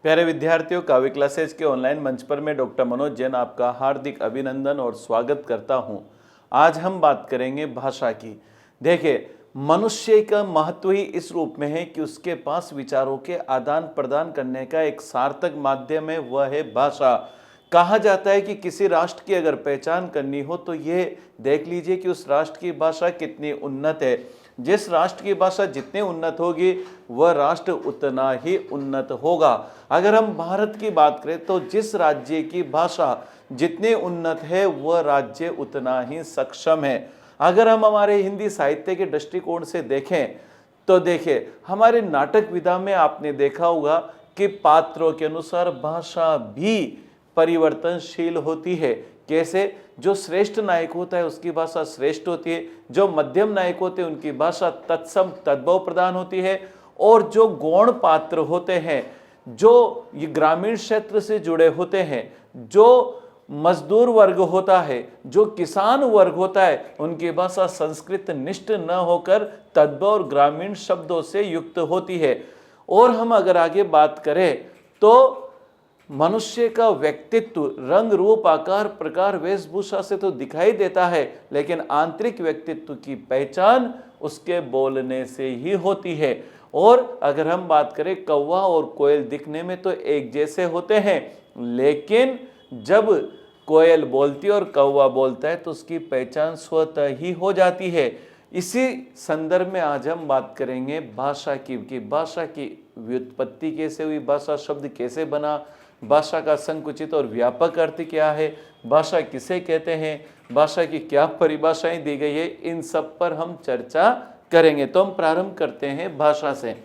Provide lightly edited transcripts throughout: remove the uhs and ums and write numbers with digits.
प्यारे विद्यार्थियों, काव्य क्लासेज के ऑनलाइन मंच पर मैं डॉक्टर मनोज जैन आपका हार्दिक अभिनंदन और स्वागत करता हूं। आज हम बात करेंगे भाषा की। देखिए, मनुष्य का महत्व ही इस रूप में है कि उसके पास विचारों के आदान प्रदान करने का एक सार्थक माध्यम है, वह है भाषा। कहा जाता है कि किसी राष्ट्र की अगर पहचान करनी हो तो ये देख लीजिए कि उस राष्ट्र की भाषा कितनी उन्नत है। जिस राष्ट्र की भाषा जितनी उन्नत होगी वह राष्ट्र उतना ही उन्नत होगा। अगर हम भारत की बात करें तो जिस राज्य की भाषा जितनी उन्नत है वह राज्य उतना ही सक्षम है। अगर हम हमारे हिंदी साहित्य के दृष्टिकोण से देखें तो देखिए, हमारे नाटक विधा में आपने देखा होगा कि पात्रों के अनुसार भाषा भी परिवर्तनशील होती है। कैसे? जो श्रेष्ठ नायक होता है उसकी भाषा श्रेष्ठ होती है, जो मध्यम नायक होते हैं उनकी भाषा तत्सम तद्भव प्रदान होती है, और जो गौण पात्र होते हैं, जो ये ग्रामीण क्षेत्र से जुड़े होते हैं, जो मजदूर वर्ग होता है, जो किसान वर्ग होता है, उनकी भाषा संस्कृत निष्ठ न होकर तद्भव और ग्रामीण शब्दों से युक्त होती है। और हम अगर आगे बात करें तो मनुष्य का व्यक्तित्व रंग रूप आकार प्रकार वेशभूषा से तो दिखाई देता है, लेकिन आंतरिक व्यक्तित्व की पहचान उसके बोलने से ही होती है। और अगर हम बात करें, कौवा और कोयल दिखने में तो एक जैसे होते हैं, लेकिन जब कोयल बोलती है और कौवा बोलता है तो उसकी पहचान स्वतः ही हो जाती है। इसी संदर्भ में आज हम बात करेंगे भाषा की कि भाषा की व्युत्पत्ति कैसे हुई, भाषा शब्द कैसे बना, भाषा का संकुचित और व्यापक अर्थ क्या है, भाषा किसे कहते हैं, भाषा की क्या परिभाषाएं दी गई है, इन सब पर हम चर्चा करेंगे। तो हम प्रारंभ करते हैं भाषा से।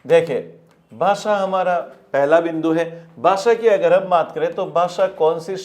देखिए, भाषा हमारा पहला बिंदु है। भाषा की अगर हम बात करें तो भाषा कौन सी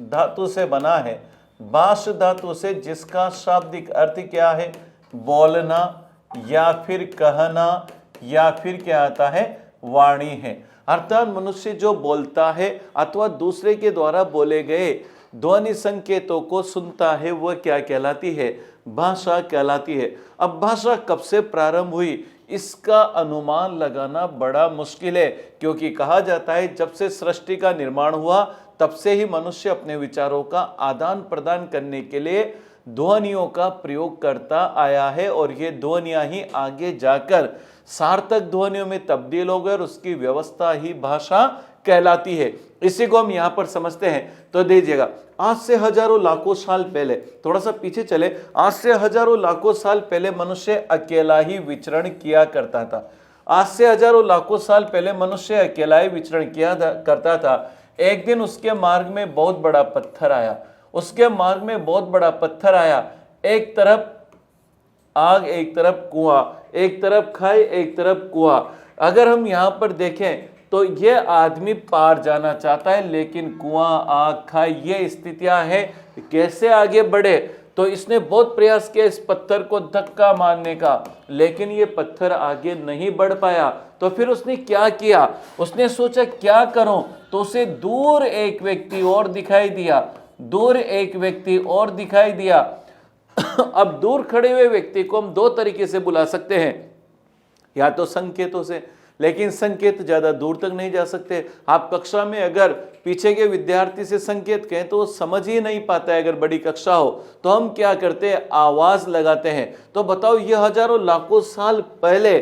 धातु से बना है? भाष धातु से, जिसका शाब्दिक अर्थ क्या है? बोलना या फिर कहना या फिर क्या आता है? वाणी है। अर्थात मनुष्य जो बोलता है अथवा दूसरे के द्वारा बोले गए ध्वनि संकेतों को सुनता है, वह क्या कहलाती है? भाषा कहलाती है। अब भाषा कब से प्रारंभ हुई इसका अनुमान लगाना बड़ा मुश्किल है, क्योंकि कहा जाता है जब से सृष्टि का निर्माण हुआ तब से ही मनुष्य अपने विचारों का आदान प्रदान करने के लिए ध्वनियों का प्रयोग करता आया है, और ये ध्वनियां ही आगे जाकर सार्थक ध्वनियों में तब्दील हो गए और उसकी व्यवस्था ही भाषा कहलाती है। इसी को हम यहाँ पर समझते हैं। तो दीजिएगा, आज से हजारों लाखों साल पहले, थोड़ा सा पीछे चले, आज से हजारों लाखों साल पहले मनुष्य अकेला ही विचरण किया करता था। आज से हजारों लाखों साल पहले मनुष्य अकेला ही विचरण किया करता था। एक दिन उसके मार्ग में बहुत बड़ा पत्थर आया। उसके मार्ग में बहुत बड़ा पत्थर आया। एक तरफ आग, एक तरफ कुआं, एक तरफ खाई, एक तरफ कुआं। अगर हम यहाँ पर देखें तो ये आदमी पार जाना चाहता है, लेकिन कुआं, आग, खाई, ये स्थितियां हैं। कैसे आगे बढ़े? तो इसने बहुत प्रयास किया इस पत्थर को धक्का मारने का, लेकिन ये पत्थर आगे नहीं बढ़ पाया। तो फिर उसने क्या किया? उसने सोचा क्या करूं? तो उसे दूर एक व्यक्ति और दिखाई दिया। दूर एक व्यक्ति और दिखाई दिया। अब दूर खड़े हुए व्यक्ति को हम दो तरीके से बुला सकते हैं, या तो संकेतों से, लेकिन संकेत ज्यादा दूर तक नहीं जा सकते। आप कक्षा में अगर पीछे के विद्यार्थी से संकेत कहें तो वो समझ ही नहीं पाता है। अगर बड़ी कक्षा हो तो हम क्या करते हैं? आवाज लगाते हैं। तो बताओ, ये हजारों लाखों साल पहले,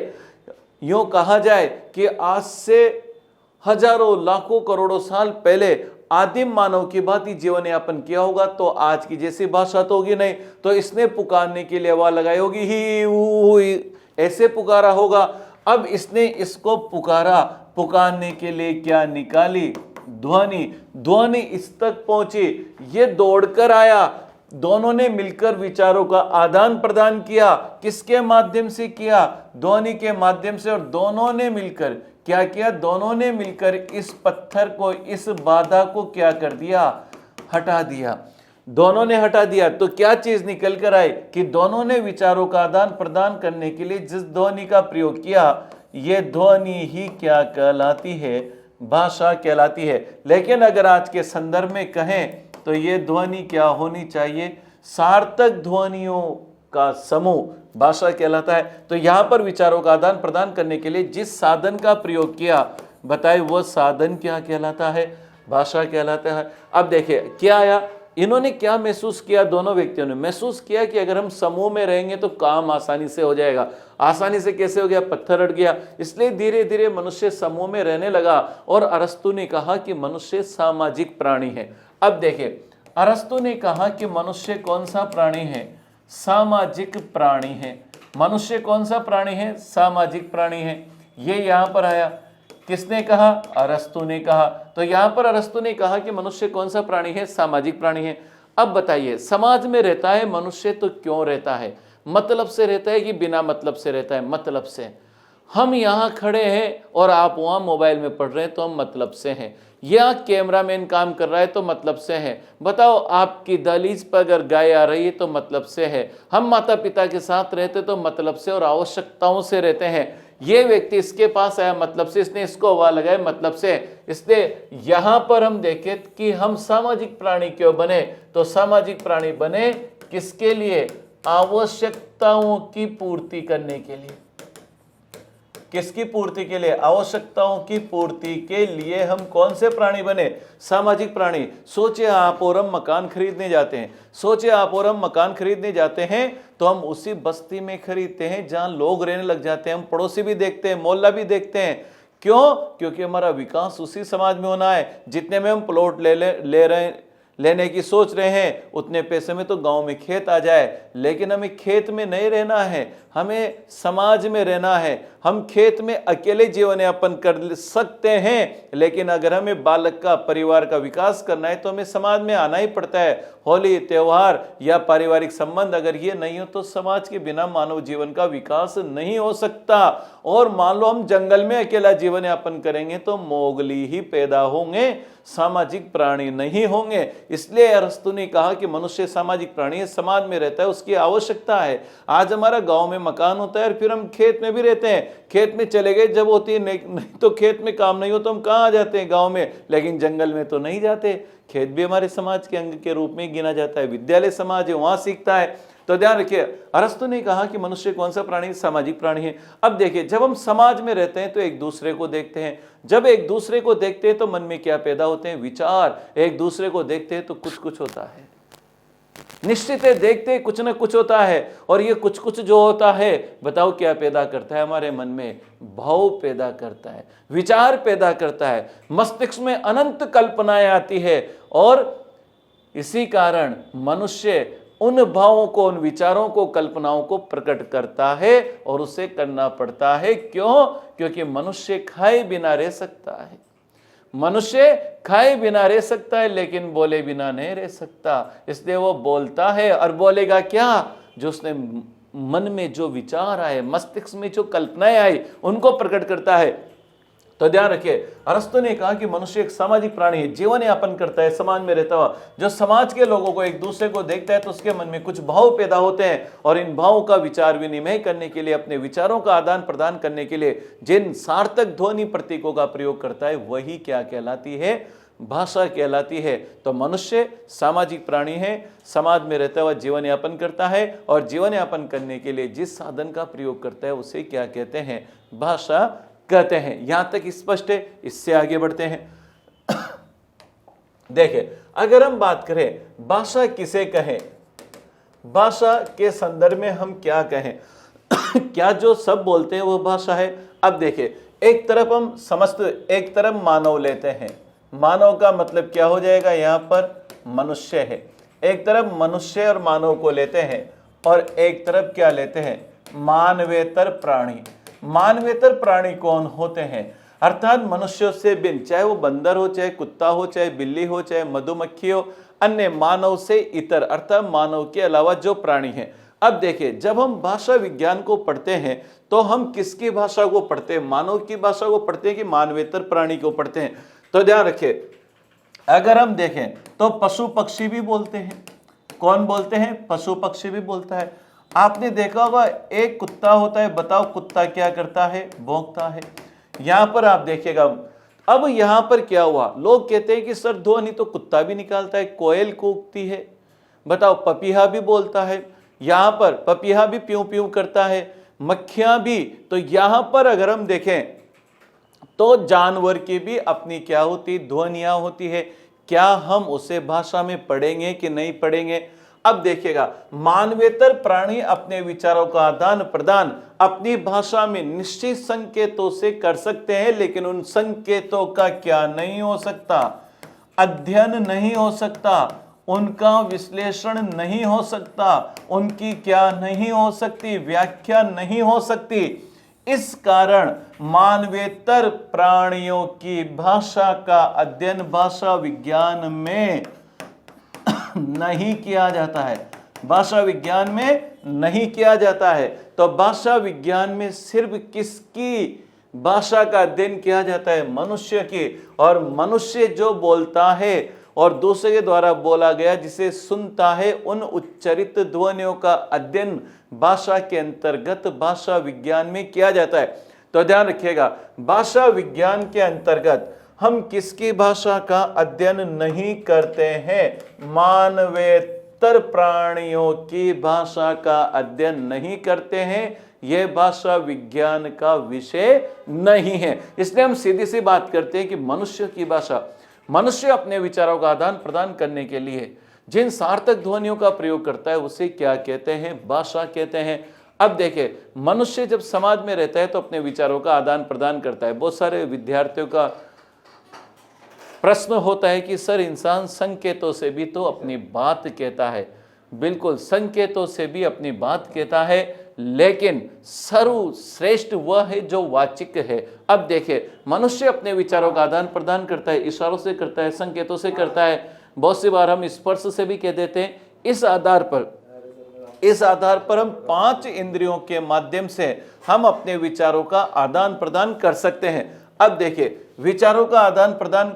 यूं कहा जाए कि आज से हजारों लाखों करोड़ों साल पहले आदिम मानव की भांति जीवन यापन किया होगा, तो आज की जैसी भाषा तो होगी नहीं। तो इसने पुकारने के लिए आवाज लगाई होगी, ही ऐसे पुकारा होगा। अब इसने इसको पुकारा, पुकारने के लिए क्या निकाली? ध्वनि। ध्वनि इस तक पहुंची, ये दौड़कर आया। दोनों ने मिलकर विचारों का आदान प्रदान किया। किसके माध्यम से किया? ध्वनि के माध्यम से। और दोनों ने मिलकर क्या किया? दोनों ने मिलकर इस पत्थर को, इस बाधा को क्या कर दिया? हटा दिया। दोनों ने हटा दिया। तो क्या चीज निकल कर आई कि दोनों ने विचारों का आदान प्रदान करने के लिए जिस ध्वनि का प्रयोग किया, ये ध्वनि ही क्या कहलाती है? भाषा कहलाती है। लेकिन अगर आज के संदर्भ में कहें तो ये ध्वनि क्या होनी चाहिए? सार्थक ध्वनियों का समूह, भाषा कहलाता है। तो यहां पर विचारों का आदान प्रदान करने के लिए जिस साधन का प्रयोग किया, बताए वो साधन क्या कहलाता है? भाषा कहलाता है। अब देखिए क्या आया, इन्होंने क्या महसूस किया, दोनों व्यक्तियों ने महसूस किया कि अगर हम समूह में रहेंगे तो काम आसानी से हो जाएगा। आसानी से कैसे हो गया? पत्थर हट गया। इसलिए धीरे धीरे मनुष्य समूह में रहने लगा और अरस्तु ने कहा कि मनुष्य सामाजिक प्राणी है। अब देखिए अरस्तु ने कहा कि मनुष्य कौन सा प्राणी है? सामाजिक प्राणी है। मनुष्य कौन सा प्राणी है? सामाजिक प्राणी है। ये यहां पर आया, किसने कहा? अरस्तु ने कहा। तो यहां पर अरस्तु ने कहा कि मनुष्य कौन सा प्राणी है? सामाजिक प्राणी है। अब बताइए समाज में रहता है मनुष्य तो क्यों रहता है? मतलब से रहता है कि बिना मतलब से रहता है? मतलब से। हम यहाँ खड़े हैं और आप वहाँ मोबाइल में पढ़ रहे हैं तो हम मतलब से हैं। या कैमरामैन काम कर रहा है तो मतलब से है। बताओ आपकी दहलीज पर अगर गाय आ रही है तो मतलब से है। हम माता पिता के साथ रहते तो मतलब से और आवश्यकताओं से रहते हैं। ये व्यक्ति इसके पास आया मतलब से, इसने इसको हवा लगाए मतलब से। इसलिए यहां पर हम देखें कि हम सामाजिक प्राणी क्यों बने, तो सामाजिक प्राणी बने किसके लिए? आवश्यकताओं की पूर्ति करने के लिए। किसकी पूर्ति के लिए? आवश्यकताओं की पूर्ति के लिए हम कौन से प्राणी बने? सामाजिक प्राणी। सोचिए आप और हम मकान खरीदने जाते हैं, सोचिए आप और हम मकान खरीदने जाते हैं तो हम उसी बस्ती में खरीदते हैं जहां लोग रहने लग जाते हैं। हम पड़ोसी भी देखते हैं, मोहल्ला भी देखते हैं। क्यों? क्योंकि हमारा विकास उसी समाज में होना है। जितने में हम प्लॉट लेने की सोच रहे हैं उतने पैसे में तो गांव में खेत आ जाए, लेकिन हमें खेत में नहीं रहना है, हमें समाज में रहना है। हम खेत में अकेले जीवन यापन कर सकते हैं, लेकिन अगर हमें बालक का, परिवार का विकास करना है तो हमें समाज में आना ही पड़ता है। होली त्योहार या पारिवारिक संबंध अगर ये नहीं हो तो समाज के बिना मानव जीवन का विकास नहीं हो सकता। और मान लो हम जंगल में अकेला जीवन यापन करेंगे तो मोगली ही पैदा होंगे, सामाजिक प्राणी नहीं होंगे। इसलिए अरस्तु ने कहा कि मनुष्य सामाजिक प्राणी है, समाज में रहता है, उसकी आवश्यकता है। आज हमारा गांव में मकान होता है और फिर हम खेत में भी रहते हैं। खेत में चले गए जब होती है, नहीं तो खेत में काम नहीं हो तो हम कहाँ जाते हैं? गांव में। लेकिन जंगल में तो नहीं जाते। खेत भी हमारे समाज के अंग के रूप में गिना जाता है। विद्यालय समाज है, वहां सीखता है। तो ध्यान रखिए अरस्तु ने कहा कि मनुष्य कौन सा प्राणी? सामाजिक प्राणी है। अब देखिए जब हम समाज में रहते हैं तो एक दूसरे को देखते हैं। जब एक दूसरे को देखते हैं तो मन में क्या पैदा होते हैं? विचार। एक दूसरे को देखते हैं तो कुछ कुछ होता है, निश्चित है, देखते हैं कुछ ना कुछ होता है। और ये कुछ कुछ जो होता है बताओ क्या पैदा करता है? हमारे मन में भाव पैदा करता है, विचार पैदा करता है, मस्तिष्क में अनंत कल्पनाएं आती है। और इसी कारण मनुष्य उन भावों को, उन विचारों को, कल्पनाओं को प्रकट करता है और उसे करना पड़ता है। क्यों? क्योंकि मनुष्य खाए बिना रह सकता है। मनुष्य खाए बिना रह सकता है लेकिन बोले बिना नहीं रह सकता। इसलिए वो बोलता है और बोलेगा क्या? जो उसने मन में जो विचार आए, मस्तिष्क में जो कल्पनाएं आई, उनको प्रकट करता है। तो ध्यान रखिए अरस्तु ने कहा कि मनुष्य एक सामाजिक प्राणी है, जीवन यापन करता है, समाज में रहता हुआ। जो समाज के लोगों को, एक दूसरे को देखता है तो उसके मन में कुछ भाव पैदा होते हैं और इन भावों का विचार विनिमय करने के लिए, अपने विचारों का आदान प्रदान करने के लिए जिन सार्थक ध्वनि प्रतीकों का प्रयोग करता है वही क्या कहलाती है? भाषा कहलाती है। तो मनुष्य सामाजिक प्राणी है, समाज में रहता हुआ जीवन यापन करता है और जीवन यापन करने के लिए जिस साधन का प्रयोग करता है उसे क्या कहते हैं? भाषा कहते हैं। यहां तक स्पष्ट है? इससे आगे बढ़ते हैं। देखिए अगर हम बात करें भाषा किसे कहें, भाषा के संदर्भ में हम क्या कहें? क्या जो सब बोलते हैं वो भाषा है? अब देखिए एक तरफ हम समस्त, एक तरफ मानव लेते हैं। मानव का मतलब क्या हो जाएगा? यहां पर मनुष्य है। एक तरफ मनुष्य और मानव को लेते हैं और एक तरफ क्या लेते हैं? मानवेतर प्राणी। मानवेतर प्राणी कौन होते हैं? अर्थात मनुष्यों से भिन्न, चाहे वो बंदर हो, चाहे कुत्ता हो, चाहे बिल्ली हो, चाहे मधुमक्खी हो, अन्य मानव से इतर अर्थात मानव के अलावा जो प्राणी हैं। अब देखिए जब हम भाषा विज्ञान को पढ़ते हैं तो हम किसकी भाषा को पढ़ते हैं? मानव की भाषा को पढ़ते हैं कि मानवेतर प्राणी को पढ़ते हैं? तो ध्यान रखिए अगर हम देखें तो पशु पक्षी भी बोलते हैं। कौन बोलते हैं? पशु पक्षी भी बोलता है। आपने देखा होगा एक कुत्ता होता है, बताओ कुत्ता क्या करता है? भौंकता है। यहां पर आप देखिएगा। अब यहां पर क्या हुआ? लोग कहते हैं कि सर ध्वनि तो कुत्ता भी निकालता है, कोयल कूकती है, बताओ पपीहा भी बोलता है, यहां पर पपीहा भी प्यूं प्यूं करता है, मक्खियां भी। तो यहां पर अगर हम देखें तो जानवर की भी अपनी क्या होती, ध्वनियां होती है। क्या हम उसे भाषा में पढ़ेंगे कि नहीं पढ़ेंगे? अब देखिएगा, मानवेतर प्राणी अपने विचारों का आदान प्रदान अपनी भाषा में निश्चित संकेतों से कर सकते हैं, लेकिन उन संकेतों का क्या नहीं हो सकता, अध्ययन नहीं हो सकता, उनका विश्लेषण नहीं हो सकता, उनकी क्या नहीं हो सकती, व्याख्या नहीं हो सकती। इस कारण मानवेतर प्राणियों की भाषा का अध्ययन भाषा विज्ञान में नहीं किया जाता है, भाषा विज्ञान में नहीं किया जाता है। तो भाषा विज्ञान में सिर्फ किसकी भाषा का अध्ययन किया जाता है? मनुष्य की। और मनुष्य जो बोलता है और दूसरे के द्वारा बोला गया जिसे सुनता है, उन उच्चरित ध्वनियों का अध्ययन भाषा के अंतर्गत भाषा विज्ञान में किया जाता है। तो ध्यान रखिएगा, भाषा विज्ञान के अंतर्गत हम किसकी भाषा का अध्ययन नहीं करते हैं? मानवेतर प्राणियों की भाषा का अध्ययन नहीं करते हैं। यह भाषा विज्ञान का विषय नहीं है। इसलिए हम सीधी सी बात करते हैं कि मनुष्य की भाषा, मनुष्य अपने विचारों का आदान प्रदान करने के लिए जिन सार्थक ध्वनियों का प्रयोग करता है उसे क्या कहते हैं? भाषा कहते हैं। अब देखिए, मनुष्य जब समाज में रहता है तो अपने विचारों का आदान प्रदान करता है। बहुत सारे विद्यार्थियों का प्रश्न होता है कि सर, इंसान संकेतों से भी तो अपनी बात कहता है। बिल्कुल, संकेतों से भी अपनी बात कहता है, लेकिन सर्वश्रेष्ठ वह है जो वाचिक है। अब देखिए, मनुष्य अपने विचारों का आदान प्रदान करता है, इशारों से करता है, संकेतों से करता है, बहुत सी बार हम स्पर्श से भी कह देते हैं। इस आधार पर हम 5 इंद्रियों के माध्यम से हम अपने विचारों का आदान प्रदान कर सकते हैं। अब देखिए, विचारों का आदान प्रदान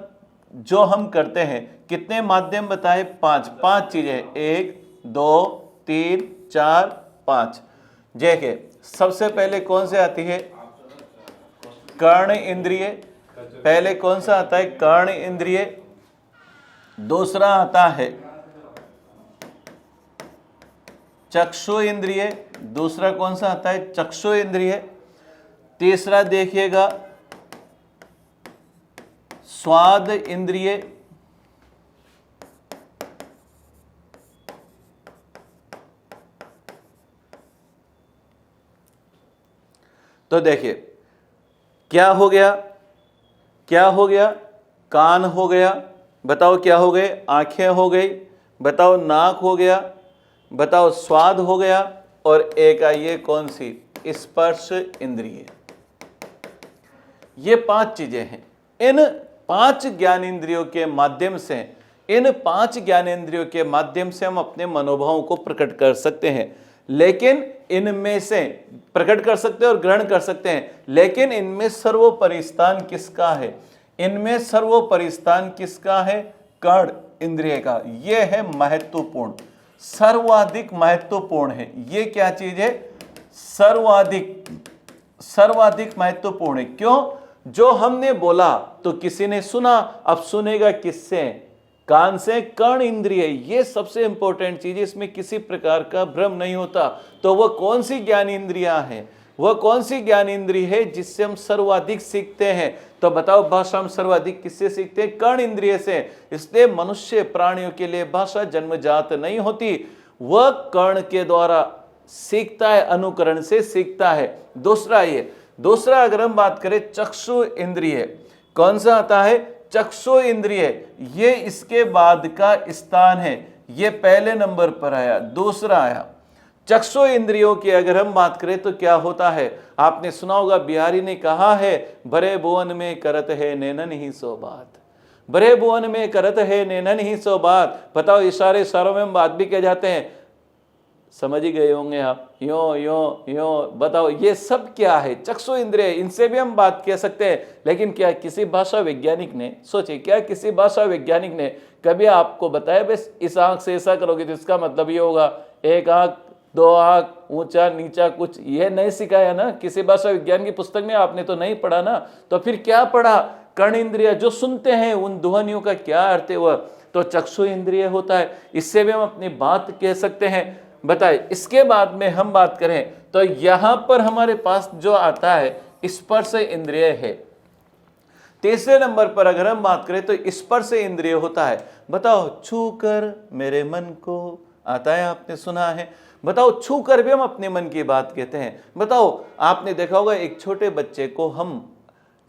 जो हम करते हैं, कितने माध्यम बताए? 5 चीजें, 1 2 3 4 5। देखिए, सबसे पहले कौन से आती है? कर्ण इंद्रिय। पहले कौन सा आता है? कर्ण इंद्रिय। दूसरा आता है चक्षु इंद्रिय। दूसरा कौन सा आता है? चक्षु इंद्रिय। तीसरा देखिएगा स्वाद इंद्रिय। तो देखिए, क्या हो गया? क्या हो गया? कान हो गया। बताओ क्या हो गए? आंखें हो गई। बताओ नाक हो गया। बताओ स्वाद हो गया। और एक आइए कौन सी? स्पर्श इंद्रिय। ये 5 चीजें हैं। इन 5 ज्ञानेंद्रियों के माध्यम से, इन 5 ज्ञानेंद्रियों के माध्यम से हम अपने मनोभावों को प्रकट कर सकते हैं। लेकिन इनमें से प्रकट कर सकते हैं और ग्रहण कर सकते हैं, लेकिन इनमें सर्वोपरि स्थान किसका है? इनमें सर्वोपरि स्थान किसका है? कर्ण इंद्रिय का। यह है महत्वपूर्ण, सर्वाधिक महत्वपूर्ण है। ये क्या चीज है? सर्वाधिक महत्वपूर्ण है। क्यों? जो हमने बोला तो किसी ने सुना, अब सुनेगा किससे? कान से। कर्ण इंद्रिय, ये सबसे इंपॉर्टेंट चीज है, इसमें किसी प्रकार का भ्रम नहीं होता। तो वह कौन सी ज्ञान इंद्रियां हैं? वह कौन सी ज्ञान इंद्रिय है जिससे हम सर्वाधिक सीखते हैं? तो बताओ, भाषा हम सर्वाधिक किससे सीखते हैं? कर्ण इंद्रिय से। इसलिए मनुष्य प्राणियों के लिए भाषा जन्मजात नहीं होती, वह कर्ण के द्वारा सीखता है, अनुकरण से सीखता है। दूसरा अगर हम बात करें चक्षु इंद्रिय, कौन सा आता है? चक्षु इंद्रिय। ये इसके बाद का स्थान है, ये पहले नंबर पर आया, दूसरा आया। चक्षु इंद्रियों की अगर हम बात करें तो क्या होता है? आपने सुना होगा, बिहारी ने कहा है, भरे भुवन में करत है नैनन ही सो बात। भरे भुवन में करत है नैनन ही सो बात। बताओ, इशारों में हम बात भी कह जाते हैं, समझ ही गए होंगे आप। यो बताओ, ये सब क्या है? चक्षु इंद्रिय। इनसे भी हम बात कह सकते हैं, लेकिन क्या किसी भाषा वैज्ञानिक ने, सोचिए, क्या किसी भाषा वैज्ञानिक ने कभी आपको बताया बस इस आंख से ऐसा करोगे तो इसका मतलब ये होगा, 1 आंख 2 आंख, ऊंचा नीचा, कुछ ये नहीं सिखाया ना किसी भाषा विज्ञान की पुस्तक में? आपने तो नहीं पढ़ा ना। तो फिर क्या पढ़ा? कर्ण इंद्रिय, जो सुनते हैं उन ध्वनियों का क्या अर्थ है? वह तो चक्षु इंद्रिय होता है। इससे भी हम अपनी बात कह सकते हैं। बताए। इसके बाद में हम बात करें तो यहां पर हमारे पास जो आता है स्पर्श इंद्रिय है। तीसरे नंबर पर अगर हम बात करें तो स्पर्श इंद्रिय होता है। बताओ, छू कर मेरे मन को, आता है, आपने सुना है। बताओ, छू कर भी हम अपने मन की बात कहते हैं। बताओ, आपने देखा होगा एक छोटे बच्चे को हम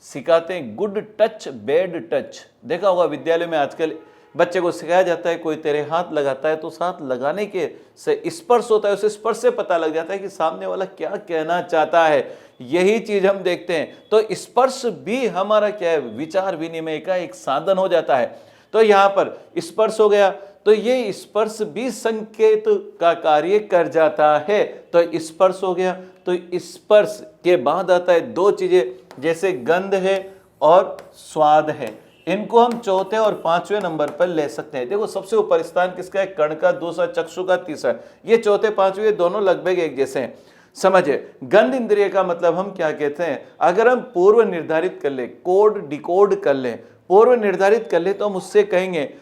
सिखाते हैं गुड टच बैड टच, देखा होगा विद्यालय में आजकल बच्चे को सिखाया जाता है, कोई तेरे हाथ लगाता है तो उस हाथ लगाने के से स्पर्श होता है, उस स्पर्श से पता लग जाता है कि सामने वाला क्या कहना चाहता है। यही चीज हम देखते हैं। तो स्पर्श भी हमारा क्या है, विचार विनिमय का एक साधन हो जाता है। तो यहां पर स्पर्श हो गया, तो ये स्पर्श भी संकेत का कार्य कर जाता है। तो स्पर्श हो गया। तो स्पर्श के बाद आता है दो चीजें, जैसे गंध है और स्वाद है। इनको हम चौथे और पांचवें नंबर पर ले सकते हैं। देखो, सबसे ऊपर स्थान किसका है, कर्ण का, दूसरा चक्षु का, तीसरा ये चौथे पांचवें दोनों लगभग एक जैसे हैं। समझे, गंध इंद्रिय का मतलब हम क्या कहते हैं, अगर हम पूर्व निर्धारित कर ले, कोड डिकोड कर ले, पूर्व निर्धारित कर ले, तो हम उससे कहेंगे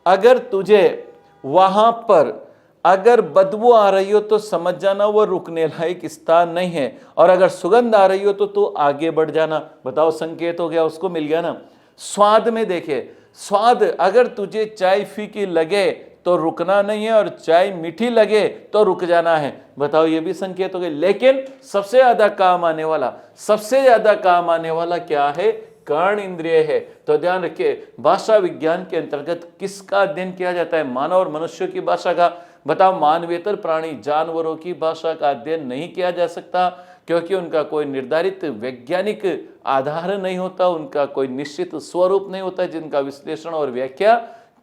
अगर तुझे वहां पर अगर बदबू आ रही हो तो समझ जाना वो रुकने लायक स्थान नहीं है, और अगर सुगंध आ रही हो तो तू आगे बढ़ जाना। बताओ, संकेत हो गया, उसको मिल गया ना। स्वाद में देखे, स्वाद, अगर तुझे चाय फीकी लगे तो रुकना नहीं है, और चाय मीठी लगे तो रुक जाना है। बताओ, ये भी संकेत हो गए। लेकिन सबसे ज्यादा काम आने वाला क्या है, कर्ण इंद्रिय है। तो ध्यान रखिए, भाषा विज्ञान के अंतर्गत किसका अध्ययन किया जाता है, मानव और मनुष्य की भाषा का। बताओ, मानवेतर प्राणी जानवरों की भाषा का अध्ययन नहीं किया जा सकता, क्योंकि उनका कोई निर्धारित वैज्ञानिक आधार नहीं होता, उनका कोई निश्चित स्वरूप नहीं होता जिनका विश्लेषण और व्याख्या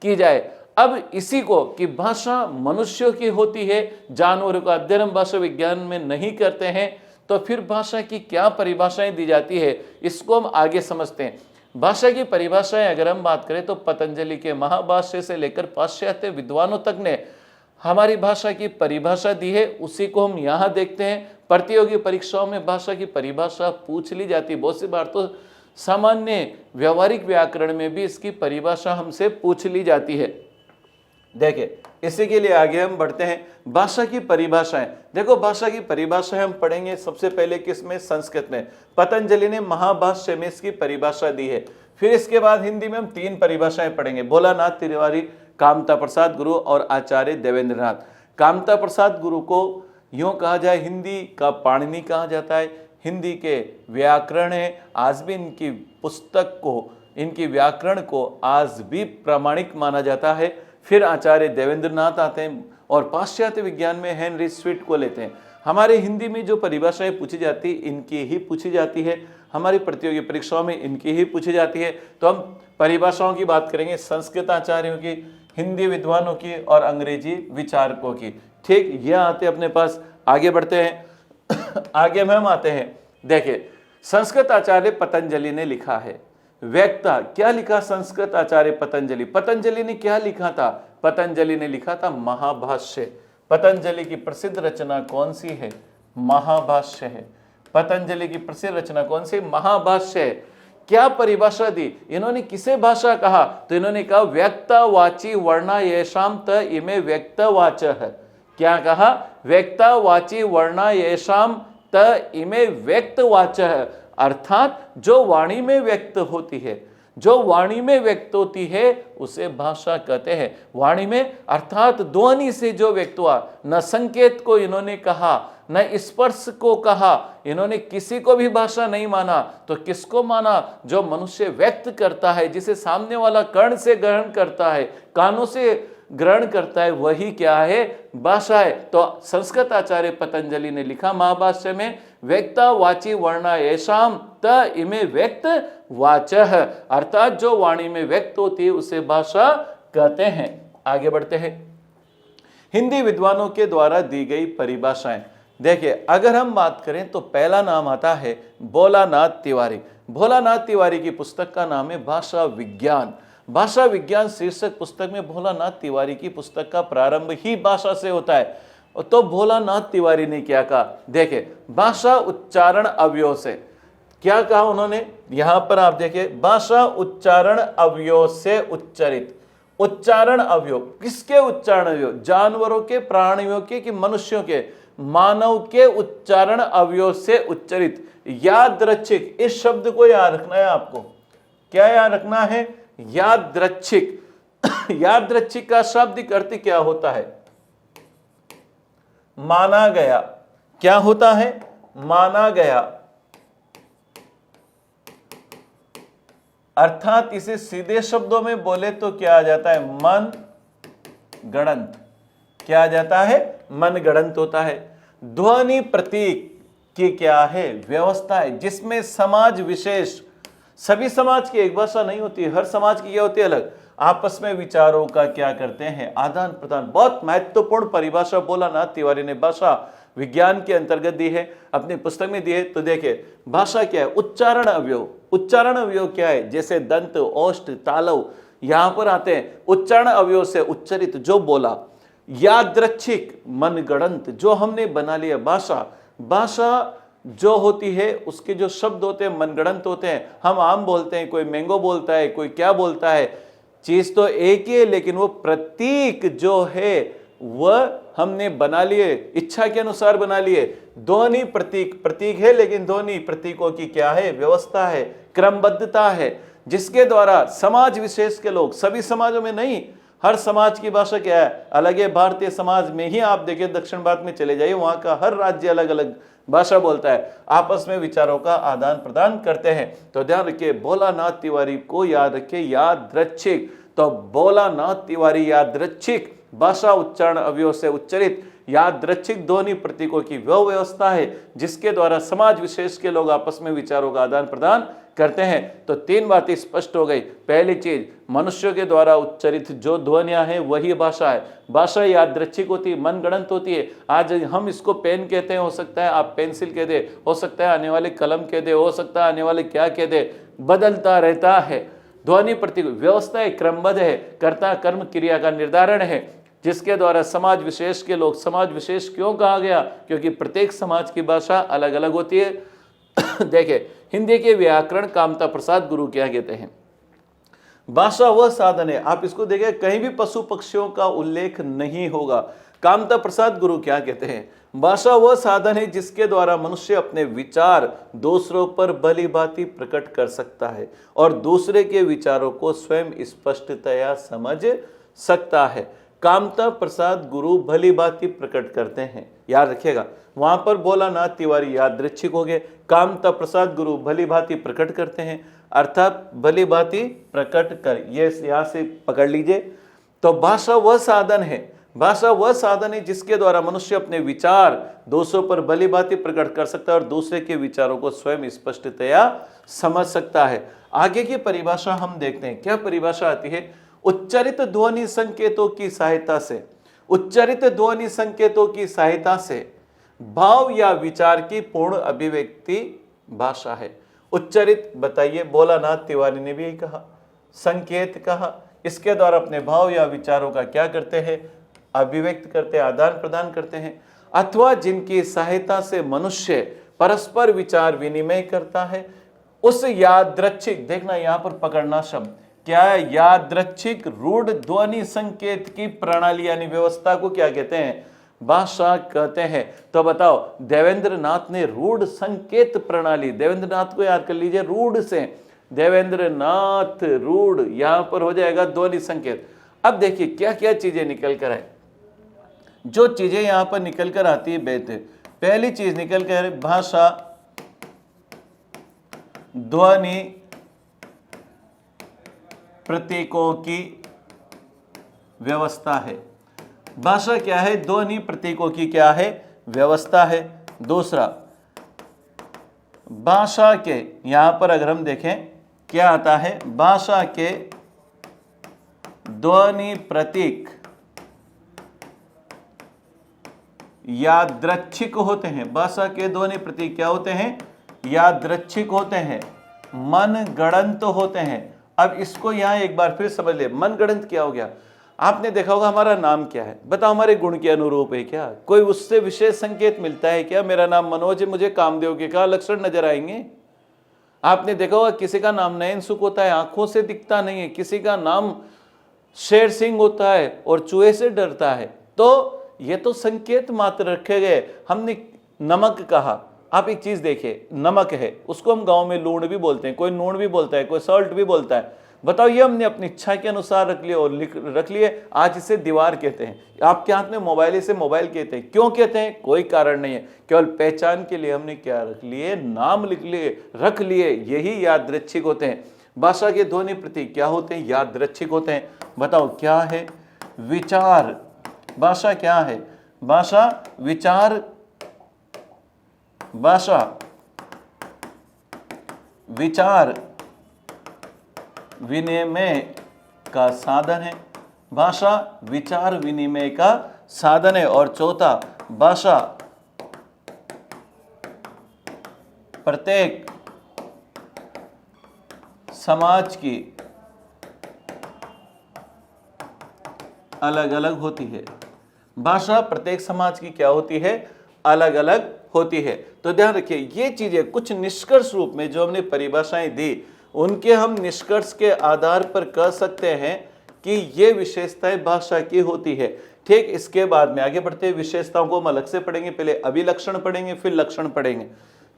की जाए। अब इसी को कि भाषा मनुष्यों की होती है, जानवरों का अध्ययन हम भाषा विज्ञान में नहीं करते हैं, तो फिर भाषा की क्या परिभाषाएं दी जाती है, इसको हम आगे समझते हैं। भाषा की परिभाषाएं अगर हम बात करें तो पतंजलि के महाभाष्य से लेकर पाश्चात्य विद्वानों तक ने हमारी भाषा की परिभाषा दी है, उसी को हम यहाँ देखते हैं। प्रतियोगी परीक्षाओं में भाषा की परिभाषा पूछ ली जाती है, बहुत सी बार तो सामान्य व्यवहारिक व्याकरण में भी इसकी परिभाषा हमसे पूछ ली जाती है। देखिए, इसी के लिए आगे हम बढ़ते हैं। भाषा की परिभाषाएं, देखो भाषा की परिभाषाएं हम पढ़ेंगे सबसे पहले किसमें, संस्कृत में। पतंजलि ने महाभाष्य में इसकी परिभाषा दी है। फिर इसके बाद हिंदी में हम तीन परिभाषाएं पढ़ेंगे, भोलानाथ तिवारी, कामता प्रसाद गुरु और आचार्य देवेंद्रनाथ। कामता प्रसाद गुरु को यूं कहा जाए, हिंदी का पाणिनि कहा जाता है, हिंदी के व्याकरण है। आज भी इनकी पुस्तक को, इनकी व्याकरण को आज भी प्रामाणिक माना जाता है। फिर आचार्य देवेंद्रनाथ आते हैं, और पाश्चात्य विज्ञान में हेनरी स्वीट को लेते हैं। हमारे हिंदी में जो परिभाषाएं पूछी जाती इनकी ही पूछी जाती है, हमारी प्रतियोगी परीक्षाओं में इनकी ही पूछी जाती है। तो हम परिभाषाओं की बात करेंगे, संस्कृत आचार्यों की, हिंदी विद्वानों की और अंग्रेजी विचारकों की। ठीक, ये आते अपने पास। आगे बढ़ते हैं। आगे में हम आते हैं, देखिए संस्कृत आचार्य पतंजलि ने लिखा है व्यक्ता। क्या लिखा संस्कृत आचार्य पतंजलि ने क्या लिखा था, पतंजलि ने लिखा था महाभाष्य। पतंजलि की प्रसिद्ध रचना कौन सी है, महाभाष्य है। पतंजलि की प्रसिद्ध रचना कौन सी, महाभाष्य है। क्या परिभाषा दी इन्होंने, किसे भाषा कहा, तो इन्होंने कहा व्यक्तवाची वर्णा येषाम त इमे व्यक्तवाचः। क्या कहा, व्यक्तवाची वर्णा येषाम त इमे व्यक्तवाचः, अर्थात जो वाणी में व्यक्त होती है, जो वाणी में व्यक्त होती है उसे भाषा कहते हैं। वाणी में अर्थात ध्वनि से जो व्यक्त हुआ, न संकेत को इन्होंने कहा, न स्पर्श को कहा, इन्होंने किसी को भी भाषा नहीं माना। तो किसको माना, जो मनुष्य व्यक्त करता है, जिसे सामने वाला कर्ण से ग्रहण करता है, कानों से ग्रहण करता है, वही क्या है, भाषा है। तो संस्कृत आचार्य पतंजलि ने लिखा महाभाष्य में, व्यक्ता वाची वर्णा येषाम त इमे व्यक्त वाचः, अर्थात जो वाणी में व्यक्त होती है उसे भाषा कहते हैं। आगे बढ़ते हैं, हिंदी विद्वानों के द्वारा दी गई परिभाषाएं। देखिए, अगर हम बात करें तो पहला नाम आता है भोलानाथ तिवारी। भोलानाथ तिवारी की पुस्तक का नाम है भाषा विज्ञान। भाषा विज्ञान शीर्षक पुस्तक में भोलानाथ तिवारी की पुस्तक का प्रारंभ ही भाषा से होता है। तो भोलानाथ तिवारी ने क्या कहा, देखे भाषा उच्चारण अवयव से क्या कहा उन्होंने, यहां पर आप देखिए, भाषा उच्चारण अवयव से उच्चरित। उच्चारण अवयव, किसके उच्चारण अवयव? जानवरों के, प्राणियों के, कि मनुष्यों के? मानव के उच्चारण अवयव से उच्चरित। यादृच्छिक, इस शब्द को याद रखना है आपको। क्या याद रखना है? यादृच्छिक। यादृच्छिक का शाब्दिक अर्थ क्या होता है? माना गया। क्या होता है? माना गया। अर्थात इसे सीधे शब्दों में बोले तो क्या आ जाता है? मन गणंत। क्या आ जाता है? मन गणंत होता है। ध्वनि प्रतीक की क्या है? व्यवस्था है, जिसमें समाज विशेष, सभी समाज की एक भाषा नहीं होती है, हर समाज की क्या होती है? अलग। आपस में विचारों का क्या करते हैं? आदान प्रदान। बहुत महत्वपूर्ण परिभाषा भोलानाथ तिवारी ने भाषा विज्ञान के अंतर्गत दी है, अपनी पुस्तक में दी है। तो देखिए, भाषा क्या है? उच्चारण अवयव। उच्चारण अवयव क्या है? जैसे दंत, ओष्ठ, तालव यहां पर आते हैं। उच्चारण अवयव से उच्चरित, जो बोला। यादृच्छिक, मनगढ़ंत, जो हमने बना लिया। भाषा, भाषा जो होती है उसके जो शब्द होते हैं मनगढ़ंत होते हैं। हम आम बोलते हैं, कोई मैंगो बोलता है, कोई क्या बोलता है, चीज तो एक ही है, लेकिन वो प्रतीक जो है वह हमने बना लिए, इच्छा के अनुसार बना लिए। ध्वनि प्रतीक, प्रतीक है, लेकिन ध्वनि प्रतीकों की क्या है? व्यवस्था है, क्रमबद्धता है, जिसके द्वारा समाज विशेष के लोग, सभी समाजों में नहीं, हर समाज की भाषा क्या है? अलग है। भारतीय समाज में ही आप देखिए, दक्षिण भारत में चले जाइए, वहां का हर राज्य अलग अलग भाषा बोलता है, आपस में विचारों का आदान प्रदान करते हैं। तो ध्यान रखिए, भोलानाथ तिवारी को याद रखिए, यादृच्छिक। तो भोलानाथ तिवारी यादृच्छिक, भाषा उच्चारण अवयव से उच्चरित, यादृच्छिक ध्वनि प्रतीकों की वह व्यवस्था है जिसके द्वारा समाज विशेष के लोग आपस में विचारों का आदान प्रदान करते हैं। तो तीन बातें स्पष्ट हो गई। पहली चीज, मनुष्यों के द्वारा उच्चरित जो ध्वनियां हैं वही भाषा है। भाषा यादृच्छिक होती है, मनगढ़ंत होती है। आज हम इसको पेन कहते हैं, हो सकता है आप पेंसिल कह दे, हो सकता है आने वाले कलम कह दे, हो सकता है आने वाले क्या कह दे, बदलता रहता है। ध्वनि प्रतीक व्यवस्था है, क्रमबद्ध है, कर्ता कर्म क्रिया का निर्धारण है, जिसके द्वारा समाज विशेष के लोग, समाज विशेष क्यों कहा गया? क्योंकि प्रत्येक समाज की भाषा अलग अलग होती है। देखिए, हिंदी के व्याकरण कामता प्रसाद गुरु क्या कहते हैं? भाषा वह साधन है, आप इसको देखिए, कहीं भी पशु पक्षियों का उल्लेख नहीं होगा। कामता प्रसाद गुरु क्या कहते हैं? भाषा वह साधन है जिसके द्वारा मनुष्य अपने विचार दूसरों पर भली भांति प्रकट कर सकता है और दूसरे के विचारों को स्वयं स्पष्टतया समझ सकता है। कामता प्रसाद गुरु भली भांति प्रकट करते हैं, याद रखिएगा। वहां पर भोलानाथ तिवारी यादृच्छिक हो गए, कामता प्रसाद गुरु भली भांति प्रकट करते हैं, अर्थात भली भांति प्रकट कर, ये यहां से पकड़ लीजिए। तो भाषा वह साधन है, भाषा वह साधन है जिसके द्वारा मनुष्य अपने विचार दूसरों पर भली भांति प्रकट कर सकता है और दूसरे के विचारों को स्वयं स्पष्टतया समझ सकता है। आगे की परिभाषा हम देखते हैं, क्या परिभाषा आती है? उच्चरित ध्वनि संकेतों की सहायता से, उच्चरित ध्वनि संकेतों की सहायता से भाव या विचार की पूर्ण अभिव्यक्ति भाषा है। उच्चरित, बताइए, भोलानाथ तिवारी ने भी यही कहा, संकेत कहा, इसके द्वारा अपने भाव या विचारों का क्या करते हैं? अभिव्यक्त करते हैं, आदान प्रदान करते हैं, अथवा जिनकी सहायता से मनुष्य परस्पर विचार विनिमय करता है। उस यादृच्छिक, देखना यहां पर पकड़ना शब्द क्या है? यादृच्छिक रूढ़ ध्वनि संकेत की प्रणाली यानी व्यवस्था को क्या कहते हैं? भाषा कहते हैं। तो बताओ, देवेंद्र नाथ ने रूढ़ संकेत प्रणाली, देवेंद्र नाथ को याद कर लीजिए, रूढ़ से देवेंद्र नाथ, रूढ़, यहां पर हो जाएगा ध्वनि संकेत। अब देखिए क्या क्या चीजें निकल कर आए, जो चीजें यहां पर निकल कर आती है बेहतर। पहली चीज निकल कर भाषा ध्वनि प्रतीकों की व्यवस्था है। भाषा क्या है? ध्वनि प्रतीकों की क्या है? व्यवस्था है। दूसरा, भाषा के, यहां पर अगर हम देखें क्या आता है, भाषा के ध्वनि प्रतीक यादृच्छिक होते हैं। भाषा के ध्वनि प्रतीक क्या होते हैं? यादृच्छिक होते हैं, मनगढ़ंत होते हैं। अब इसको यहां एक बार फिर समझ ले, मनगढ़ंत क्या हो गया? आपने देखा होगा हमारा नाम क्या है, बताओ हमारे गुण के अनुरूप है क्या? कोई उससे विशेष संकेत मिलता है क्या? मेरा नाम मनोज है, मुझे कामदेव के क्या लक्षण नजर आएंगे? आपने देखा होगा किसी का नाम नयन सुख होता है, आंखों से दिखता नहीं है, किसी का नाम शेर सिंह होता है और चूहे से डरता है। तो ये तो संकेत मात्र रखे गए। हमने नमक कहा, आप एक चीज देखिए, नमक है, उसको हम गांव में लूण भी बोलते हैं, कोई नून भी बोलता है, कोई सॉल्ट भी बोलता है। बताओ, ये हमने अपनी इच्छा के अनुसार रख लिए और रख लिए। आज इसे दीवार कहते हैं, आपके हाथ में मोबाइल, इसे मोबाइल कहते हैं। क्यों कहते हैं? कोई कारण नहीं है, केवल पहचान के लिए हमने क्या रख लिए? नाम लिख लिए, रख लिए। यही यादृच्छिक होते हैं। भाषा के ध्वनि प्रतीक क्या होते हैं? यादृच्छिक होते हैं। बताओ क्या है? विचार। भाषा क्या है? भाषा विचार, भाषा विचार विनिमय का साधन है। भाषा विचार विनिमय का साधन है। और चौथा, भाषा प्रत्येक समाज की अलग अलग होती है। भाषा प्रत्येक समाज की क्या होती है? अलग अलग होती है। तो ध्यान रखिए, ये चीजें कुछ निष्कर्ष रूप में जो हमने परिभाषाएं दी, उनके हम निष्कर्ष के आधार पर कह सकते हैं कि ये विशेषताएं भाषा की होती है। ठीक, इसके बाद में आगे बढ़ते हैं, विशेषताओं को हम अलग से पढ़ेंगे। पहले अभिलक्षण पढ़ेंगे, फिर लक्षण पढ़ेंगे।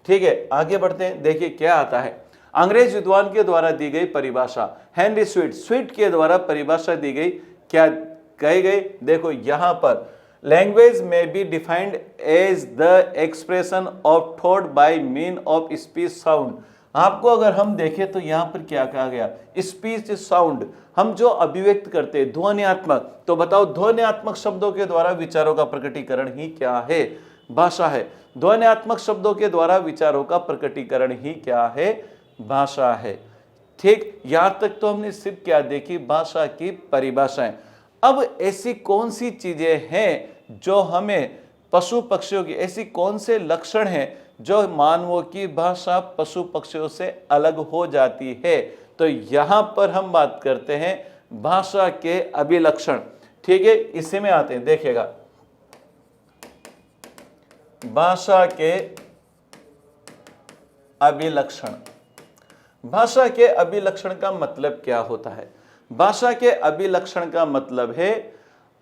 ठीक है, आगे बढ़ते हैं। देखिए क्या आता है, अंग्रेज विद्वान के द्वारा दी गई परिभाषा, हेनरी स्वीट के द्वारा परिभाषा दी गई। क्या कही गई? देखो यहां पर, लैंग्वेज में be defined as the expression of thought by mean of speech sound. आपको अगर हम देखें तो यहां पर क्या कहा गया? स्पीच साउंड, हम जो अभिव्यक्त करते हैं, ध्वन्यात्मक। तो बताओ, ध्वन्यात्मक शब्दों के द्वारा विचारों का प्रकटीकरण ही क्या है? भाषा है। ध्वन्यात्मक शब्दों के द्वारा विचारों का प्रकटीकरण ही क्या है? भाषा है। ठीक, यहां तक तो हमने सिर्फ क्या देखी? भाषा की परिभाषाएं। अब ऐसी कौन सी चीजें हैं जो हमें पशु पक्षियों की, ऐसी कौन से लक्षण हैं जो मानवों की भाषा पशु पक्षियों से अलग हो जाती है? तो यहां पर हम बात करते हैं भाषा के अभिलक्षण। ठीक है, इसी में आते हैं, देखिएगा, भाषा के अभिलक्षण। भाषा के अभिलक्षण का मतलब क्या होता है? भाषा के अभिलक्षण का मतलब है,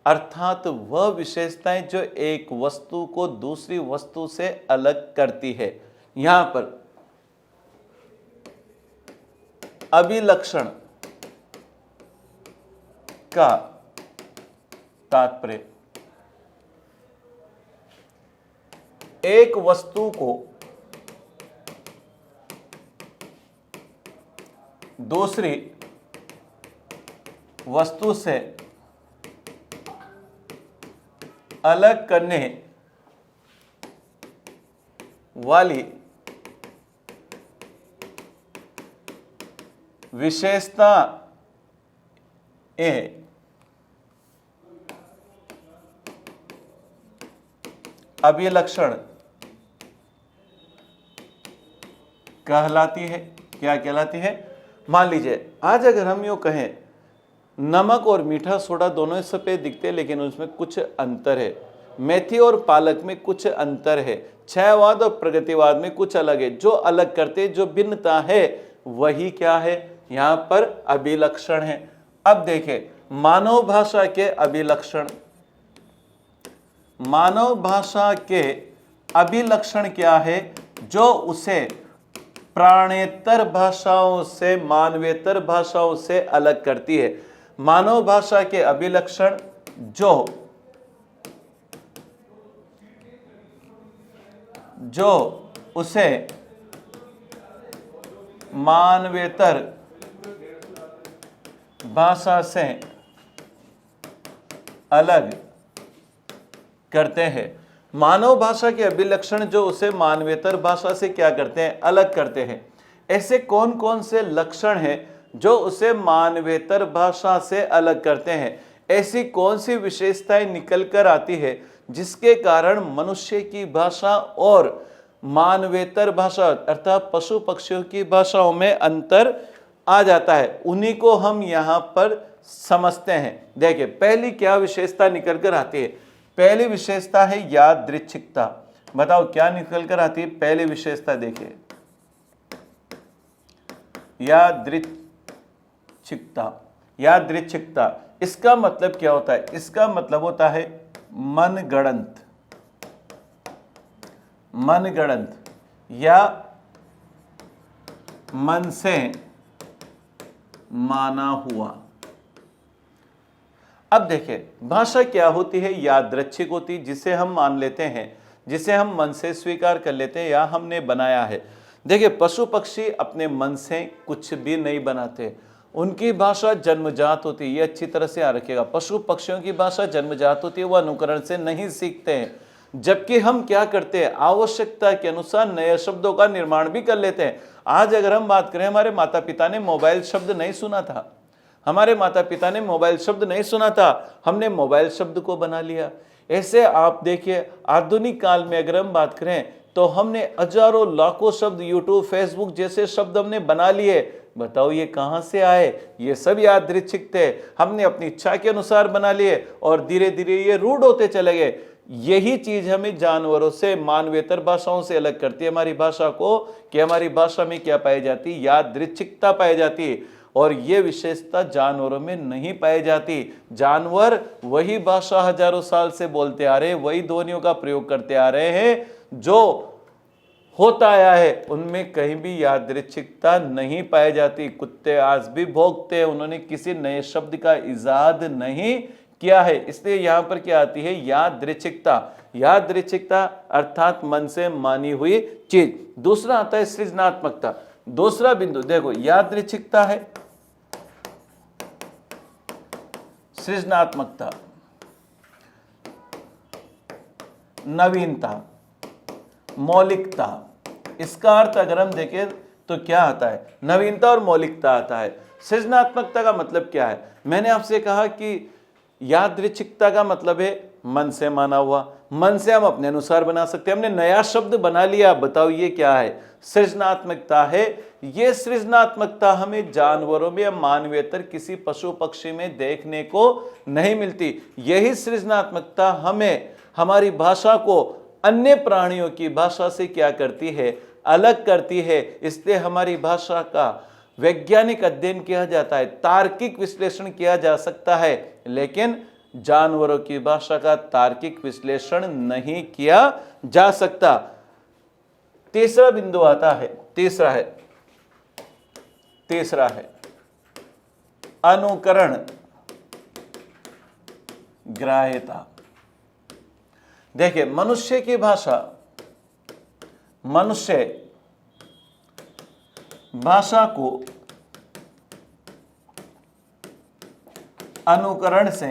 अर्थात वह विशेषताएं जो एक वस्तु को दूसरी वस्तु से अलग करती है। यहां पर अभिलक्षण का तात्पर्य एक वस्तु को दूसरी वस्तु से अलग करने वाली विशेषता अभिलक्षण कहलाती है। क्या कहलाती है? मान लीजिए, आज अगर हम यूं कहें, नमक और मीठा सोडा दोनों सफेद दिखते हैं, लेकिन उसमें कुछ अंतर है। मेथी और पालक में कुछ अंतर है। क्षयवाद और प्रगतिवाद में कुछ अलग है। जो अलग करते, जो भिन्नता है, वही क्या है? यहां पर अभिलक्षण है। अब देखें, मानव भाषा के अभिलक्षण। मानव भाषा के अभिलक्षण क्या है? जो उसे प्राणेतर भाषाओं से, मानवेतर भाषाओं से अलग करती है। मानव भाषा के अभिलक्षण जो उसे मानवेतर भाषा से अलग करते हैं। मानव भाषा के अभिलक्षण जो उसे मानवेतर भाषा से क्या करते हैं? अलग करते हैं। ऐसे कौन कौन से लक्षण हैं जो उसे मानवेतर भाषा से अलग करते हैं? ऐसी कौन सी विशेषताएं निकल कर आती है जिसके कारण मनुष्य की भाषा और मानवेतर भाषा अर्थात पशु पक्षियों की भाषाओं में अंतर आ जाता है? उन्हीं को हम यहां पर समझते हैं। देखिए, पहली क्या विशेषता निकल कर आती है? पहली विशेषता है यादृच्छिकता। बताओ क्या निकल कर आती है? पहली विशेषता देखिए, यादृच्छिकता। यादृच्छिकता, इसका मतलब क्या होता है? इसका मतलब होता है मनगढ़ंत, मनगढ़ंत या मन से माना हुआ। अब देखिए भाषा क्या होती है? यादृच्छिक होती, जिसे हम मान लेते हैं, जिसे हम मन से स्वीकार कर लेते हैं या हमने बनाया है। देखिए पशु पक्षी अपने मन से कुछ भी नहीं बनाते, उनकी भाषा जन्मजात होती है। ये अच्छी तरह से याद रखिएगा, पशु पक्षियों की भाषा जन्मजात होती है, वह अनुकरण से नहीं सीखते हैं। जबकि हम क्या करते हैं? आवश्यकता के अनुसार नए शब्दों का निर्माण भी कर लेते हैं। आज अगर हम बात करें, हमारे माता पिता ने मोबाइल शब्द नहीं सुना था, हमारे माता पिता ने मोबाइल शब्द नहीं सुना था, हमने मोबाइल शब्द को बना लिया। ऐसे आप देखिए आधुनिक काल में अगर हम बात करें तो हमने हजारों लाखों शब्द यूट्यूब फेसबुक जैसे शब्द हमने बना लिए। बताओ ये कहां से आए? ये सब यादृच्छिक थे, हमने अपनी इच्छा के अनुसार बना लिए और धीरे धीरे ये रूढ़ होते चले गए। यही चीज हमें जानवरों से, मानवेतर भाषाओं से अलग करती है हमारी भाषा को, कि हमारी भाषा में क्या पाई जाती है? यादृच्छिकता पाई जाती है। और ये विशेषता जानवरों में नहीं पाई जाती। जानवर वही भाषा हजारों साल से बोलते आ रहे हैं, वही ध्वनियों का प्रयोग करते आ रहे हैं जो होता आया है, उनमें कहीं भी यादृच्छिकता नहीं पाई जाती। कुत्ते आज भी भौंकते हैं, उन्होंने किसी नए शब्द का इजाद नहीं किया है। इसलिए यहां पर क्या आती है? यादृच्छिकता। यादृच्छिकता अर्थात मन से मानी हुई चीज। दूसरा आता है सृजनात्मकता। दूसरा बिंदु देखो, यादृच्छिकता है, सृजनात्मकता, नवीनता, मौलिकता। इसका अर्थ अगर हम देखें तो क्या आता है? नवीनता और मौलिकता आता है। सृजनात्मकता का मतलब क्या है? मैंने आपसे कहा कि यादृच्छिकता का मतलब है मन से माना हुआ, मन से हम अपने अनुसार बना सकते हैं। हमने नया शब्द बना लिया, बताओ ये क्या है? सृजनात्मकता है। ये सृजनात्मकता हमें जानवरों में या मानवेतर किसी पशु पक्षी में देखने को नहीं मिलती। यही सृजनात्मकता हमें, हमारी भाषा को अन्य प्राणियों की भाषा से क्या करती है? अलग करती है। इसलिए हमारी भाषा का वैज्ञानिक अध्ययन किया जाता है, तार्किक विश्लेषण किया जा सकता है, लेकिन जानवरों की भाषा का तार्किक विश्लेषण नहीं किया जा सकता। तीसरा बिंदु आता है, तीसरा है अनुकरण ग्राह्यता। देखिए मनुष्य की भाषा, मनुष्य भाषा को अनुकरण से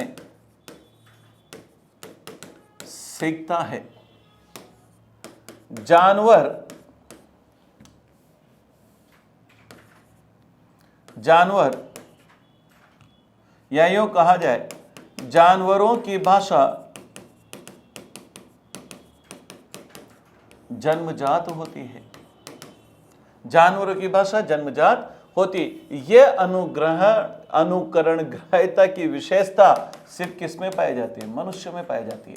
सीखता है। जानवर या यूं कहा जाए, जानवरों की भाषा जन्मजात होती है। जानवरों की भाषा जन्मजात होती। यह अनुकरण ग्राह्यता की विशेषता सिर्फ किसमें पाई जाती है? मनुष्य में पाई जाती है।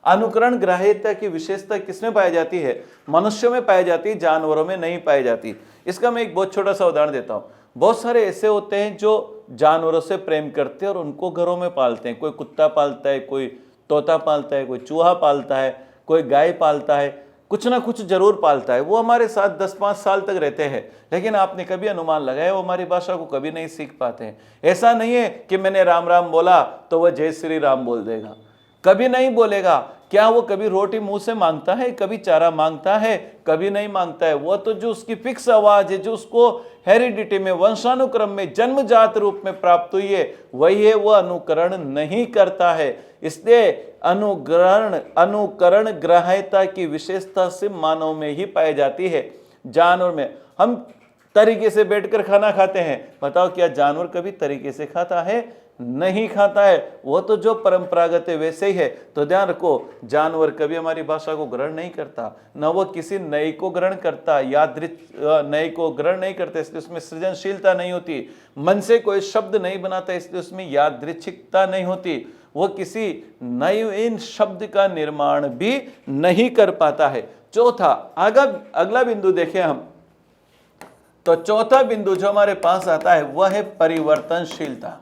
अनुकरण ग्राह्यता की विशेषता किसमें पाई जाती है? मनुष्यों में पाई जाती है, जानवरों में नहीं पाई जाती। इसका मैं एक बहुत छोटा सा उदाहरण देता हूं। बहुत सारे ऐसे होते हैं जो जानवरों से प्रेम करते हैं और उनको घरों में पालते हैं। कोई कुत्ता पालता है, कोई तोता पालता है, कोई चूहा पालता है, कोई गाय पालता है, कुछ ना कुछ जरूर पालता है। वो हमारे साथ 10-5 साल तक रहते हैं, लेकिन आपने कभी अनुमान लगाया वो हमारी भाषा को कभी नहीं सीख पाते हैं। ऐसा नहीं है कि मैंने राम राम बोला तो वह जय श्री राम बोल देगा, कभी नहीं बोलेगा। क्या वो कभी रोटी मुंह से मांगता है? कभी चारा मांगता है? कभी नहीं मांगता है। वो तो जो उसकी फिक्स आवाज है, जो उसको हेरिडिटी में, वंशानुक्रम में जन्मजात रूप में प्राप्त हुई है, वही है, वह अनुकरण नहीं करता है। इसलिए अनुकरण ग्राह्यता की विशेषता से मानव में ही पाई जाती है। जानवर में हम तरीके से बैठकर खाना खाते हैं, बताओ क्या जानवर कभी तरीके से खाता है? नहीं खाता है। वो तो जो परंपरागत है वैसे ही है। तो ध्यान रखो, जानवर कभी हमारी भाषा को ग्रहण नहीं करता, न वो किसी नए को ग्रहण करता, नए को ग्रहण नहीं करता, इसलिए उसमें सृजनशीलता नहीं होती। मन से कोई शब्द नहीं बनाता, इसलिए उसमें यादृच्छिकता नहीं होती। वो किसी नए इन शब्द का निर्माण भी नहीं कर पाता है। चौथा, अगला बिंदु देखें हम, तो चौथा बिंदु जो हमारे पास आता है वह है परिवर्तनशीलता।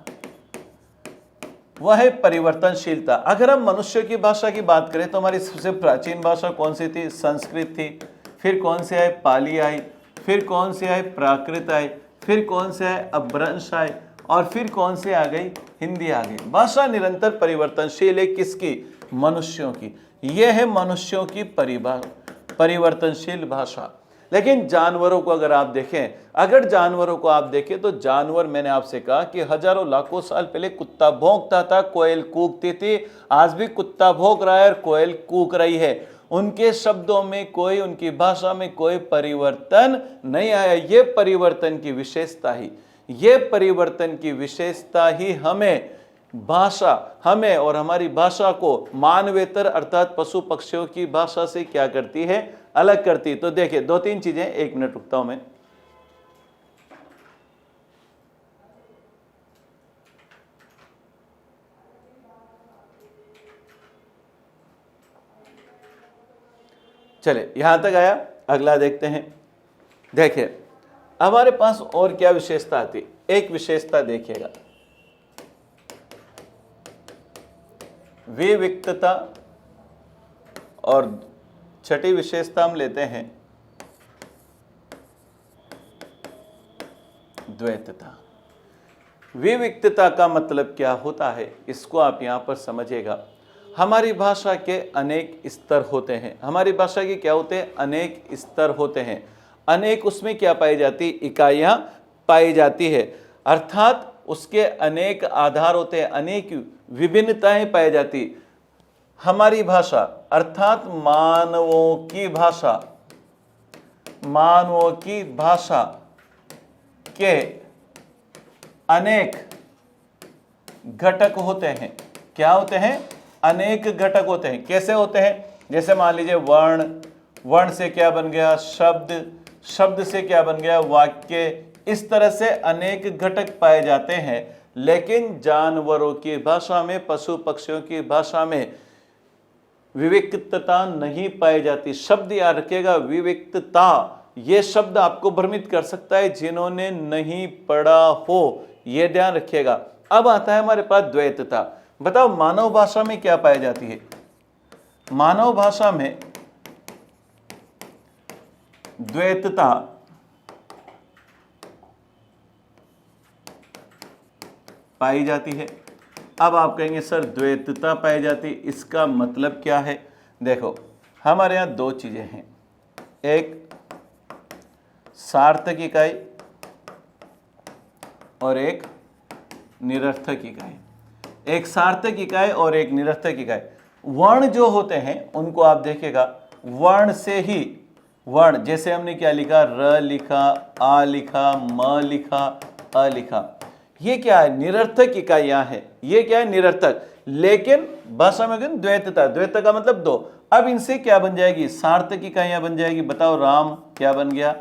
वह है परिवर्तनशीलता। अगर हम मनुष्य की भाषा की बात करें तो हमारी सबसे प्राचीन भाषा कौन सी थी? संस्कृत थी। फिर कौन सी आई? पाली आई। फिर कौन सी आई? प्राकृत आई। फिर कौन से आए? अपभ्रंश आए। और फिर कौन से आ गई? हिंदी आ गई। भाषा निरंतर परिवर्तनशील है। किसकी? मनुष्यों की। यह है मनुष्यों की परिवर्तनशील भाषा। लेकिन जानवरों को अगर आप देखें, अगर जानवरों को आप देखें तो जानवर, मैंने आपसे कहा कि हजारों लाखों साल पहले कुत्ता भौंकता था, कोयल कूकती थी, आज भी कुत्ता भौंक रहा है और कोयल कूक रही है। उनके शब्दों में कोई, उनकी भाषा में कोई परिवर्तन नहीं आया। ये परिवर्तन की विशेषता ही, ये परिवर्तन की विशेषता ही हमें और हमारी भाषा को मानवेतर अर्थात पशु पक्षियों की भाषा से क्या करती है? अलग करती। तो देखिए 2-3 चीजें, 1 मिनट रुकता हूं मैं। चले यहां तक आया, अगला देखते हैं। देखिए हमारे पास और क्या विशेषता आती? एक विशेषता देखिएगा, विविक्तता। और छठी विशेषता हम लेते हैं द्वैतता। विविक्तता का मतलब क्या होता है, इसको आप यहां पर समझिएगा। हमारी भाषा के अनेक स्तर होते हैं। हमारी भाषा के क्या होते हैं? अनेक स्तर होते हैं। अनेक उसमें क्या पाई जाती? इकाइयां पाई जाती है, अर्थात उसके अनेक आधार होते हैं, अनेक विभिन्नताएं पाई जाती। हमारी भाषा अर्थात मानवों की भाषा के अनेक घटक होते हैं। क्या होते हैं? अनेक घटक होते हैं। कैसे होते हैं? जैसे मान लीजिए वर्ण, वर्ण से क्या बन गया? शब्द, शब्द से क्या बन गया? वाक्य। इस तरह से अनेक घटक पाए जाते हैं। लेकिन जानवरों की भाषा में, पशु पक्षियों की भाषा में विविक्तता नहीं पाई जाती। शब्द याद रखिएगा, विविक्तता, यह शब्द आपको भ्रमित कर सकता है जिन्होंने नहीं पढ़ा हो, यह ध्यान रखिएगा। अब आता है हमारे पास द्वैतता। बताओ मानव भाषा में क्या पाई जाती है? मानव भाषा में द्वैतता पाई जाती है। अब आप कहेंगे सर द्वैतता पाई जाती, इसका मतलब क्या है? देखो हमारे यहां 2 चीजें हैं, एक सार्थक इकाई और एक निरर्थक इकाई। एक सार्थक इकाई और एक निरर्थक इकाई। वर्ण जो होते हैं उनको आप देखिएगा, वर्ण से ही, वर्ण जैसे हमने क्या लिखा? र लिखा, आ लिखा, म लिखा, अ लिखा। ये क्या है? निरर्थक इकाइयां हैं। ये क्या है? निरर्थक। लेकिन भाषा में द्वैतता, द्वैतता का मतलब 2। अब इनसे क्या बन जाएगी? सार्थक इकाइयां बन जाएगी। बताओ राम क्या बन गया?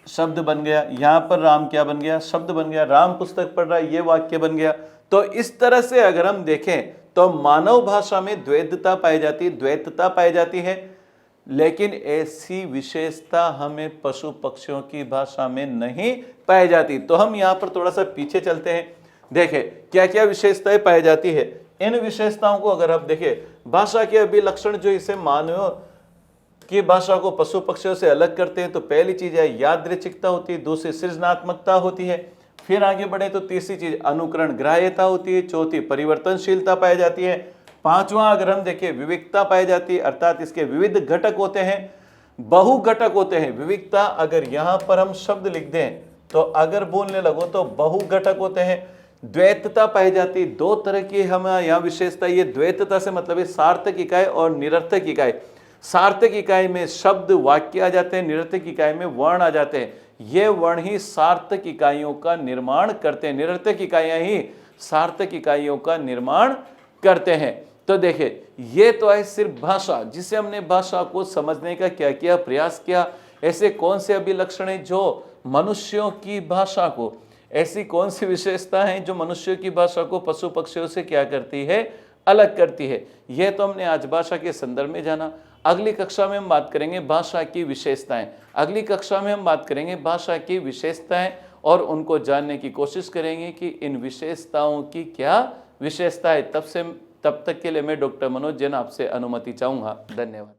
शब्द बन गया। यहां पर राम क्या बन गया? शब्द बन गया। राम पुस्तक पढ़ रहा है, ये वाक्य बन गया। तो इस तरह से अगर हम देखें तो मानव भाषा में द्वैतता पाई जाती है, लेकिन ऐसी विशेषता हमें पशु पक्षियों की भाषा में नहीं पाई जाती। तो हम यहां पर थोड़ा सा पीछे चलते हैं, देखें क्या क्या विशेषताएं पाई जाती है। इन विशेषताओं को अगर आप देखें, भाषा के अभिलक्षण जो इसे मानव की भाषा को पशु पक्षियों से अलग करते हैं, तो पहली चीज है यादृच्छिकता होती है, दूसरी सृजनात्मकता होती है। फिर आगे बढ़े तो तीसरी चीज अनुकरण ग्राह्यता होती है, चौथी परिवर्तनशीलता पाई जाती है, पांचवा अगर हम देखें विविधता पाई जाती है, अर्थात इसके विविध घटक होते हैं, बहु घटक होते हैं। विविधता अगर यहां पर हम शब्द लिख दें तो अगर बोलने लगो तो बहु घटक होते हैं। द्वैतता पाई जाती, 2 तरह की हम यहां विशेषता। ये द्वैतता से मतलब है सार्थक इकाई और निरर्थक इकाई। सार्थक इकाई में शब्द वाक्य आ जाते हैं, निरर्थक इकाई में वर्ण आ जाते हैं। ये वर्ण ही सार्थक इकाइयों का निर्माण करते हैं, निरर्थक इकाइयां ही सार्थक इकाइयों का निर्माण करते हैं। तो देखिए ये तो है सिर्फ भाषा, जिसे हमने भाषा को समझने का क्या किया? प्रयास किया। ऐसे कौन से अभिलक्षण हैं जो मनुष्यों की भाषा को, ऐसी कौन सी विशेषता है जो मनुष्यों की भाषा को पशु पक्षियों से क्या करती है? अलग करती है। यह तो हमने आज भाषा के संदर्भ में जाना। अगली कक्षा में हम बात करेंगे भाषा की विशेषताएं। अगली कक्षा में हम बात करेंगे भाषा की विशेषताएं और उनको जानने की कोशिश करेंगे कि इन विशेषताओं की क्या विशेषता है। तब तक के लिए मैं डॉक्टर मनोज जैन आपसे अनुमति चाहूँगा। धन्यवाद।